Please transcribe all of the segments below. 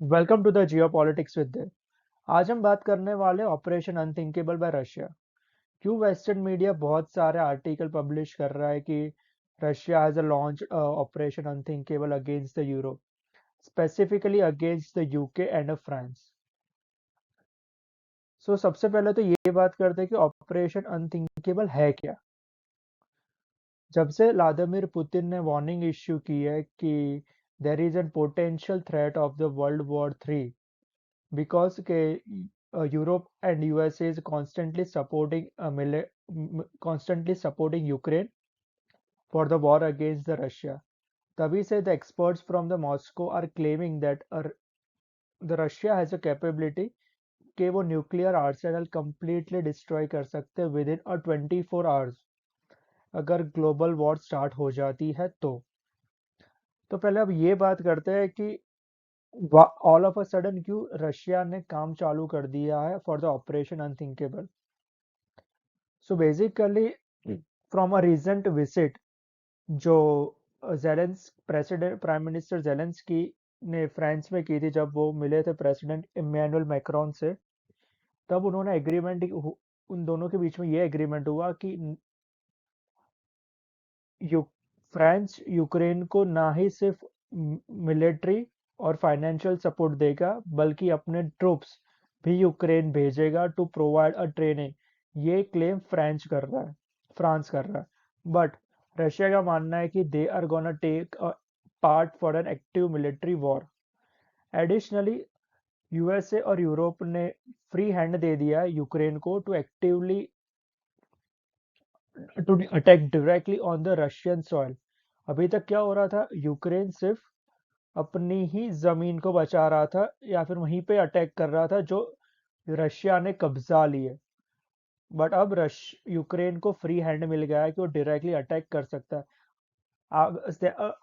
Welcome to the geopolitics with the. आज हम बात करने वाले ऑपरेशन अनथिंकेबल बाय रशिया। क्यों वेस्टर्न मीडिया बहुत सारे आर्टिकल पब्लिश कर रहा है कि Russia has launch operation unthinkable against the Europe, specifically against the UK and France. So सबसे पहले तो ये बात करते हैं कि ऑपरेशन अनथिंकेबल है क्या। जब से व्लादिमीर पुतिन ने वार्निंग इश्यू की है कि there is an potential threat of the world war 3 because Europe and USA is constantly supporting Ukraine for the war against the Russia. तभी से the experts from the Moscow are claiming that the Russia has a capability कि वो nuclear Arsenal completely destroy कर सकते within a 24 hours अगर global war start हो जाती है तो पहले अब ये बात करते हैं कि ऑल ऑफ अ सडन क्यों रशिया ने काम चालू कर दिया है for the operation unthinkable. So basically from a recent visit जो जेलेंस प्रेसिडेंट प्राइम मिनिस्टर जेलेंस्की ने फ्रांस में की थी, जब वो मिले थे प्रेसिडेंट इमैनुअल मैक्रोन से, तब उन्होंने एग्रीमेंट उन दोनों के बीच में ये एग्रीमेंट हुआ कि यू फ्रांस यूक्रेन को ना ही सिर्फ मिलिट्री और फाइनेंशियल सपोर्ट देगा बल्कि अपने ट्रूप्स भी यूक्रेन भेजेगा टू प्रोवाइड अ ट्रेनिंग। ये क्लेम फ्रांस कर रहा है, बट रशिया का मानना है कि they are gonna take a part for an active military war. Additionally USA और यूरोप ने फ्री हैंड दे दिया है यूक्रेन को to attack directly on the Russian soil. अभी तक क्या हो रहा था, यूक्रेन सिर्फ अपनी ही जमीन को बचा रहा था या फिर वहीं पे अटैक कर रहा था जो रशिया ने कब्जा लिए। बट अब रश यूक्रेन को फ्री हैंड मिल गया है कि वो डायरेक्टली अटैक कर सकता है।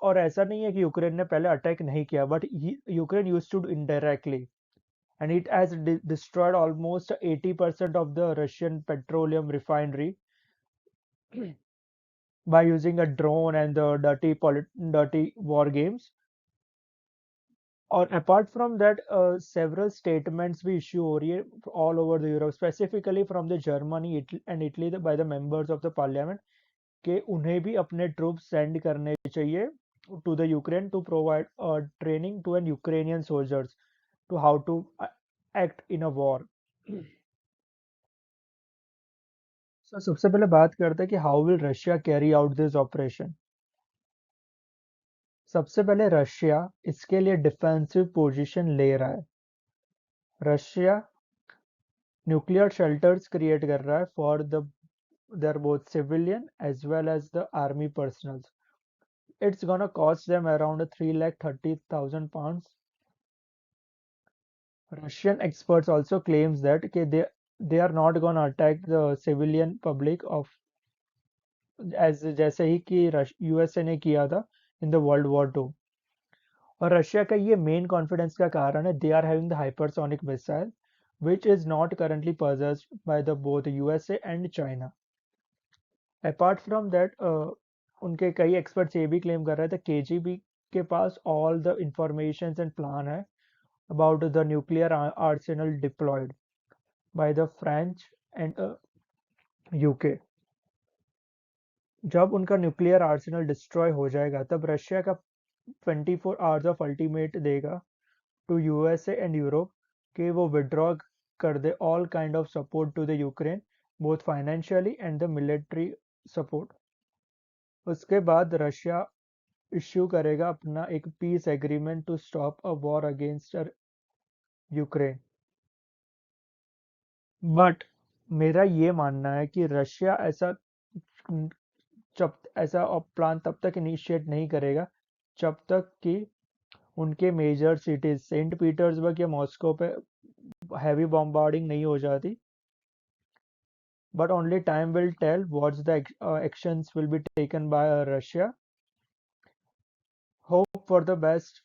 और ऐसा नहीं है कि यूक्रेन ने पहले अटैक नहीं किया, but Ukraine used to indirectly and it has destroyed almost 80% of the Russian petroleum refinery by using a drone and the dirty war games. और apart from that, several statements भी issue हो रही है all over the Europe, specifically from the Germany and Italy by the members of the parliament कि उन्हें भी अपने troops send करने चाहिए to the Ukraine to provide training to an Ukrainian soldiers to how to act in a war. So सबसे पहले बात करते हैं कि how will Russia carry out this operation. सबसे पहले रशिया इसके लिए डिफेंसिव पोजीशन ले रहा है। रशिया न्यूक्लियर शेल्टर्स क्रिएट कर रहा है for their both civilian as well as the army personnels. It's gonna cost them around 3,30,000 pounds. Russian experts also claims that they are not gonna attack the civilian public of as जैसे ही कि USA ने किया था in the world war 2। और Russia का ये main confidence का कारण है, they are having the hypersonic missile which is not currently possessed by the both USA and China. Apart from that, उनके कई एक्सपर्ट्स ये भी क्लेम कर रहे थे केजीबी के पास all the informations and plan है about the nuclear arsenal deployed by the French and UK। जब उनका न्यूक्लियर आर्सेनल डिस्ट्रॉय हो जाएगा तब रशिया का 24 आवर्स ऑफ अल्टीमेट देगा to USA and Europe कि वो withdraw कर दे all kind of support to the Ukraine, both financially and the military support। उसके बाद रशिया इश्यू करेगा अपना एक peace agreement to stop a war against Ukraine. But मेरा ये मानना है कि रशिया ऐसा प्लान तब तक इनिशिएट नहीं करेगा जब तक कि उनके मेजर सिटीज सेंट पीटर्सबर्ग या मॉस्को पे हैवी बॉम्बार्डिंग नहीं हो जाती। But only time will tell what the actions will be taken by Russia. Hope for the best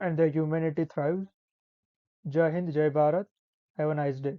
and the humanity thrives. Jai Hind, Jai Bharat. Have a nice day.